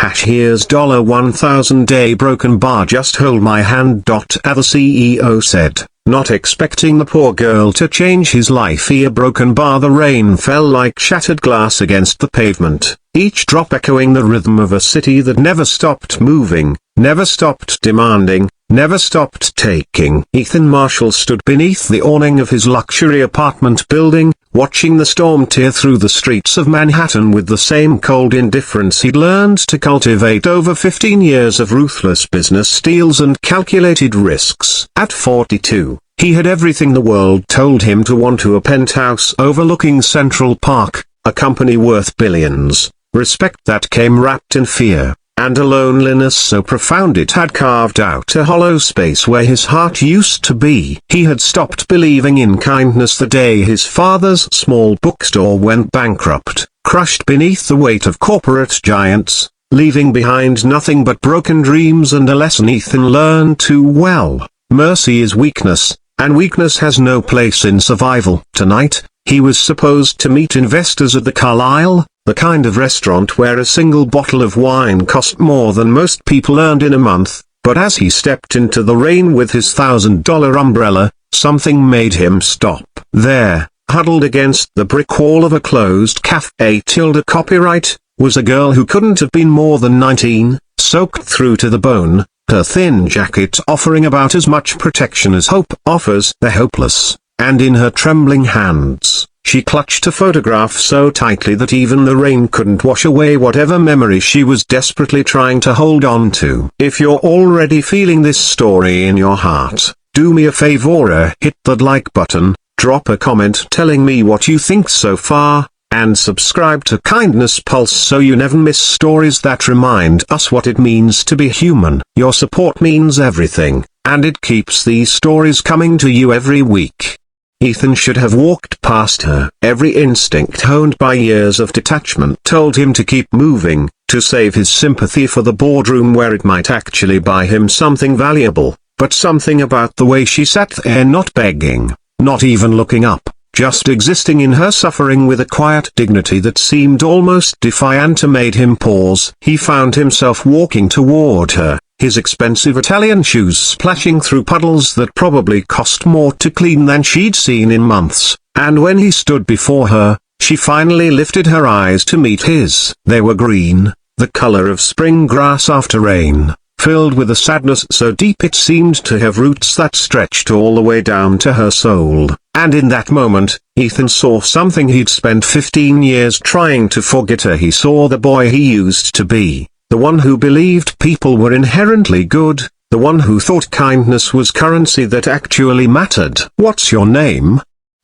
Here's $1,000 a broken bar, just hold my hand. The CEO said, not expecting the poor girl to change his life. A broken bar. The rain fell like shattered glass against the pavement, each drop echoing the rhythm of a city that never stopped moving, never stopped demanding, never stopped taking. Ethan Marshall stood beneath the awning of his luxury apartment building, watching the storm tear through the streets of Manhattan with the same cold indifference he'd learned to cultivate over 15 years of ruthless business deals and calculated risks. At 42, he had everything the world told him to want: a penthouse overlooking Central Park, a company worth billions, respect that came wrapped in fear, and a loneliness so profound it had carved out a hollow space where his heart used to be. He had stopped believing in kindness the day his father's small bookstore went bankrupt, crushed beneath the weight of corporate giants, leaving behind nothing but broken dreams and a lesson Ethan learned too well: mercy is weakness, and weakness has no place in survival. Tonight, he was supposed to meet investors at the Carlyle, the kind of restaurant where a single bottle of wine cost more than most people earned in a month. But as he stepped into the rain with his $1,000 umbrella, something made him stop. There, huddled against the brick wall of a closed cafe. Copyright, was a girl who couldn't have been more than 19, soaked through to the bone, her thin jacket offering about as much protection as hope offers. The hopeless. And in her trembling hands, she clutched a photograph so tightly that even the rain couldn't wash away whatever memory she was desperately trying to hold on to. If you're already feeling this story in your heart, do me a favor, hit that like button, drop a comment telling me what you think so far, and subscribe to Kindness Pulse so you never miss stories that remind us what it means to be human. Your support means everything, and it keeps these stories coming to you every week. Ethan should have walked past her. Every instinct honed by years of detachment told him to keep moving, to save his sympathy for the boardroom where it might actually buy him something valuable. But something about the way she sat there, not begging, not even looking up, just existing in her suffering with a quiet dignity that seemed almost defiant, made him pause. He found himself walking toward her, his expensive Italian shoes splashing through puddles that probably cost more to clean than she'd seen in months, and when he stood before her, she finally lifted her eyes to meet his. They were green, the color of spring grass after rain, filled with a sadness so deep it seemed to have roots that stretched all the way down to her soul. And in that moment, Ethan saw something he'd spent 15 years trying to forget. He saw the boy he used to be. The one who believed people were inherently good, the one who thought kindness was currency that actually mattered. "What's your name?"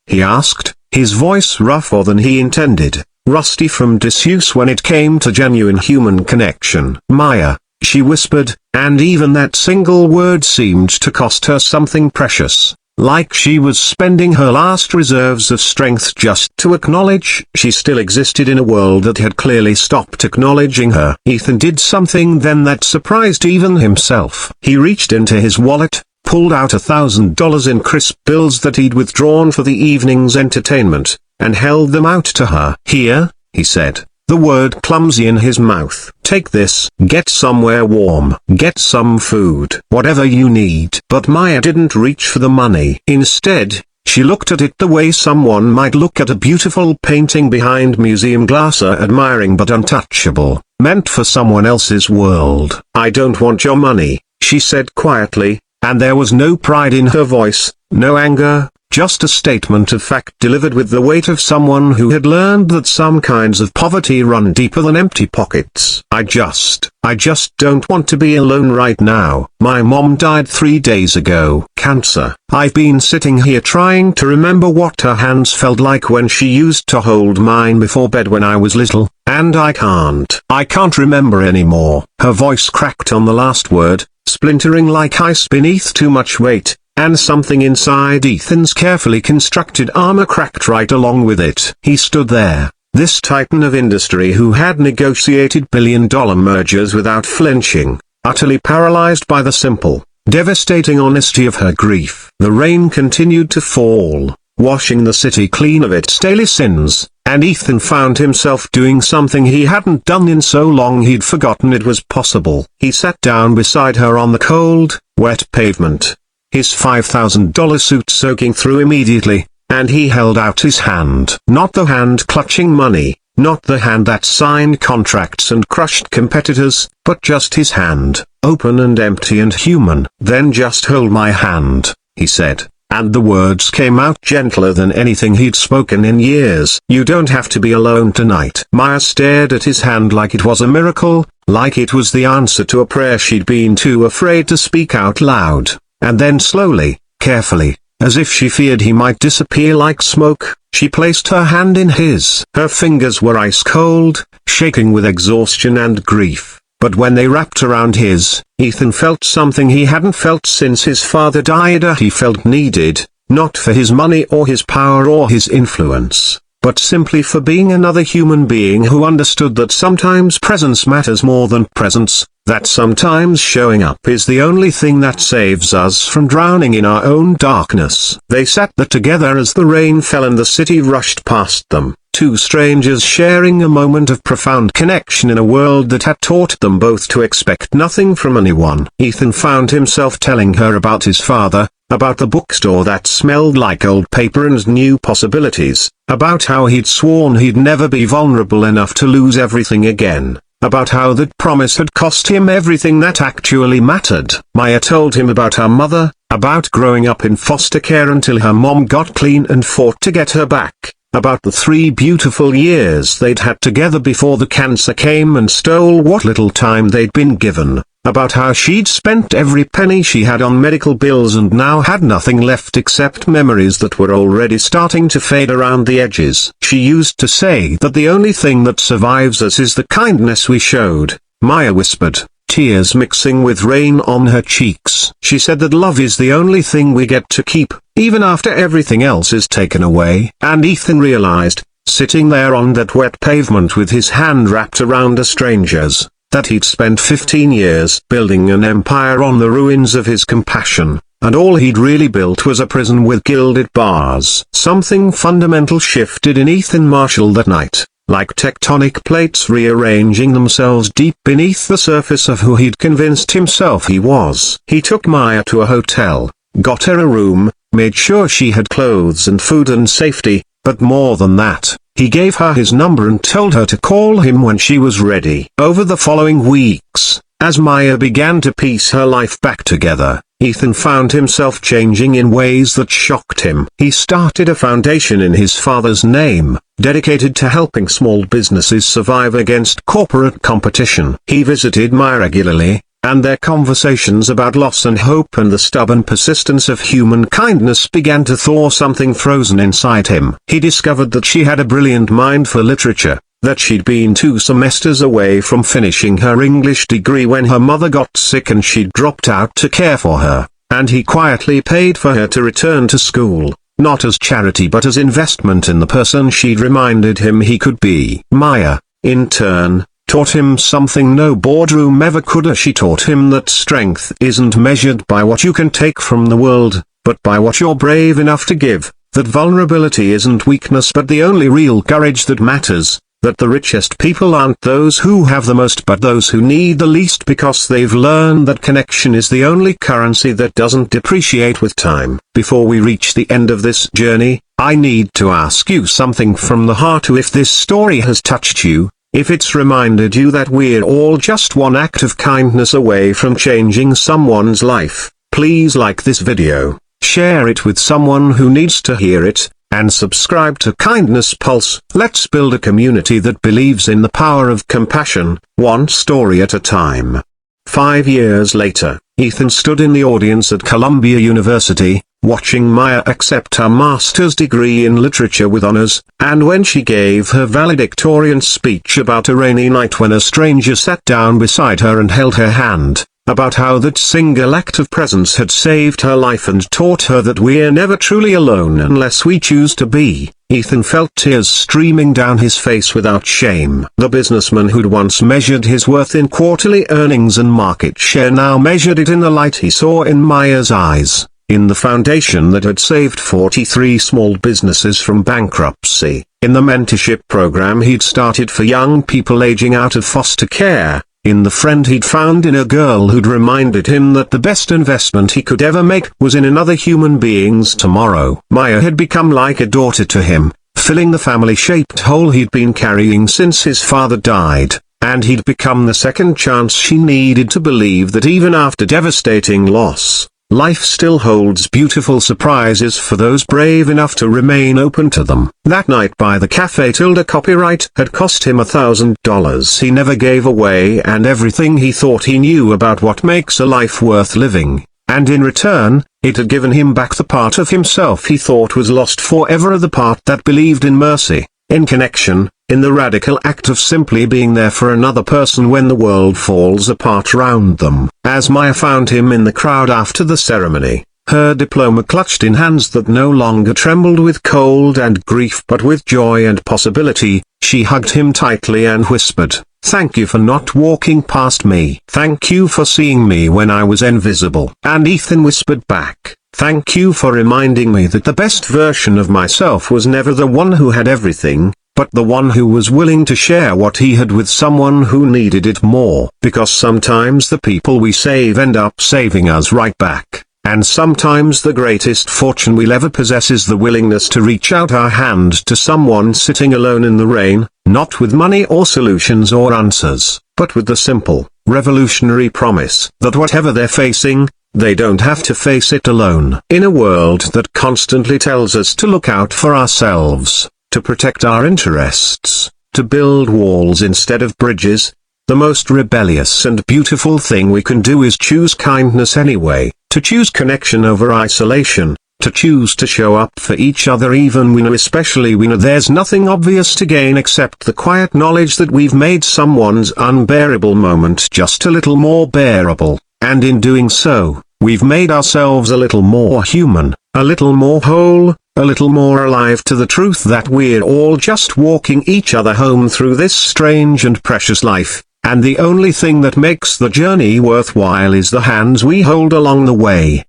he asked, his voice rougher than he intended, rusty from disuse when it came to genuine human connection. "Maya," she whispered, and even that single word seemed to cost her something precious. Like she was spending her last reserves of strength just to acknowledge she still existed in a world that had clearly stopped acknowledging her. Ethan did something then that surprised even himself. He reached into his wallet, pulled out $1,000 in crisp bills that he'd withdrawn for the evening's entertainment, and held them out to her. "Here," he said, the word clumsy in his mouth. "Take this, get somewhere warm, get some food, whatever you need." But Maya didn't reach for the money. Instead, she looked at it the way someone might look at a beautiful painting behind museum glass, admiring but untouchable, meant for someone else's world. "I don't want your money," she said quietly, and there was no pride in her voice, no anger, just a statement of fact delivered with the weight of someone who had learned that some kinds of poverty run deeper than empty pockets. I just don't want to be alone right now. My mom died 3 days ago. Cancer. I've been sitting here trying to remember what her hands felt like when she used to hold mine before bed when I was little, and I can't remember anymore." Her voice cracked on the last word, splintering like ice beneath too much weight. And something inside Ethan's carefully constructed armor cracked right along with it. He stood there, this titan of industry who had negotiated billion-dollar mergers without flinching, utterly paralyzed by the simple, devastating honesty of her grief. The rain continued to fall, washing the city clean of its daily sins, and Ethan found himself doing something he hadn't done in so long he'd forgotten it was possible. He sat down beside her on the cold, wet pavement, his $5,000 suit soaking through immediately, and he held out his hand. Not the hand clutching money, not the hand that signed contracts and crushed competitors, but just his hand, open and empty and human. "Then just hold my hand," he said, and the words came out gentler than anything he'd spoken in years. "You don't have to be alone tonight." Maya stared at his hand like it was a miracle, like it was the answer to a prayer she'd been too afraid to speak out loud, and then slowly, carefully, as if she feared he might disappear like smoke, she placed her hand in his. Her fingers were ice cold, shaking with exhaustion and grief, but when they wrapped around his, Ethan felt something he hadn't felt since his father died. He felt needed, not for his money or his power or his influence, but simply for being another human being who understood that sometimes presence matters more than presence, that sometimes showing up is the only thing that saves us from drowning in our own darkness. They sat there together as the rain fell and the city rushed past them, two strangers sharing a moment of profound connection in a world that had taught them both to expect nothing from anyone. Ethan found himself telling her about his father, about the bookstore that smelled like old paper and new possibilities, about how he'd sworn he'd never be vulnerable enough to lose everything again, about how that promise had cost him everything that actually mattered. Maya told him about her mother, about growing up in foster care until her mom got clean and fought to get her back, about the 3 beautiful years they'd had together before the cancer came and stole what little time they'd been given, about how she'd spent every penny she had on medical bills and now had nothing left except memories that were already starting to fade around the edges. She used to say that the only thing that survives us is the kindness we showed, Maya whispered, tears mixing with rain on her cheeks. She said that love is the only thing we get to keep, even after everything else is taken away. And Ethan realized, sitting there on that wet pavement with his hand wrapped around a stranger's, that he'd spent 15 years building an empire on the ruins of his compassion, and all he'd really built was a prison with gilded bars. Something fundamental shifted in Ethan Marshall that night, like tectonic plates rearranging themselves deep beneath the surface of who he'd convinced himself he was. He took Maya to a hotel, got her a room, made sure she had clothes and food and safety, but more than that, he gave her his number and told her to call him when she was ready. Over the following weeks, as Maya began to piece her life back together, Ethan found himself changing in ways that shocked him. He started a foundation in his father's name, dedicated to helping small businesses survive against corporate competition. He visited Maya regularly, and their conversations about loss and hope and the stubborn persistence of human kindness began to thaw something frozen inside him. He discovered that she had a brilliant mind for literature, that she'd been 2 semesters away from finishing her English degree when her mother got sick and she'd dropped out to care for her, and he quietly paid for her to return to school, not as charity but as investment in the person she'd reminded him he could be. Maya, in turn, taught him something no boardroom ever could. She taught him that strength isn't measured by what you can take from the world, but by what you're brave enough to give, that vulnerability isn't weakness but the only real courage that matters, that the richest people aren't those who have the most but those who need the least because they've learned that connection is the only currency that doesn't depreciate with time. Before we reach the end of this journey, I need to ask you something from the heart. If this story has touched you, if it's reminded you that we're all just one act of kindness away from changing someone's life, please like this video, share it with someone who needs to hear it, and subscribe to Kindness Pulse. Let's build a community that believes in the power of compassion, one story at a time. 5 years later, Ethan stood in the audience at Columbia University, watching Maya accept her master's degree in literature with honors, and when she gave her valedictorian speech about a rainy night when a stranger sat down beside her and held her hand, about how that single act of presence had saved her life and taught her that we're never truly alone unless we choose to be, Ethan felt tears streaming down his face without shame. The businessman who'd once measured his worth in quarterly earnings and market share now measured it in the light he saw in Maya's eyes. in the foundation that had saved 43 small businesses from bankruptcy, in the mentorship program he'd started for young people aging out of foster care, in the friend he'd found in a girl who'd reminded him that the best investment he could ever make was in another human being's tomorrow. Maya had become like a daughter to him, filling the family-shaped hole he'd been carrying since his father died, and he'd become the second chance she needed to believe that even after devastating loss, life still holds beautiful surprises for those brave enough to remain open to them. That night by the cafe Tilda copyright had cost him $1,000 he never gave away and everything he thought he knew about what makes a life worth living, and in return, it had given him back the part of himself he thought was lost forever, the part that believed in mercy, in connection, in the radical act of simply being there for another person when the world falls apart round them. As Maya found him in the crowd after the ceremony, her diploma clutched in hands that no longer trembled with cold and grief but with joy and possibility, she hugged him tightly and whispered, "Thank you for not walking past me. Thank you for seeing me when I was invisible." And Ethan whispered back, "Thank you for reminding me that the best version of myself was never the one who had everything, but the one who was willing to share what he had with someone who needed it more." Because sometimes the people we save end up saving us right back, and sometimes the greatest fortune we'll ever possess is the willingness to reach out our hand to someone sitting alone in the rain, not with money or solutions or answers, but with the simple, revolutionary promise that whatever they're facing, they don't have to face it alone. In a world that constantly tells us to look out for ourselves, to protect our interests, to build walls instead of bridges, the most rebellious and beautiful thing we can do is choose kindness anyway, to choose connection over isolation, to choose to show up for each other even when especially we know there's nothing obvious to gain except the quiet knowledge that we've made someone's unbearable moment just a little more bearable, and in doing so, we've made ourselves a little more human, a little more whole, a little more alive to the truth that we're all just walking each other home through this strange and precious life, and the only thing that makes the journey worthwhile is the hands we hold along the way.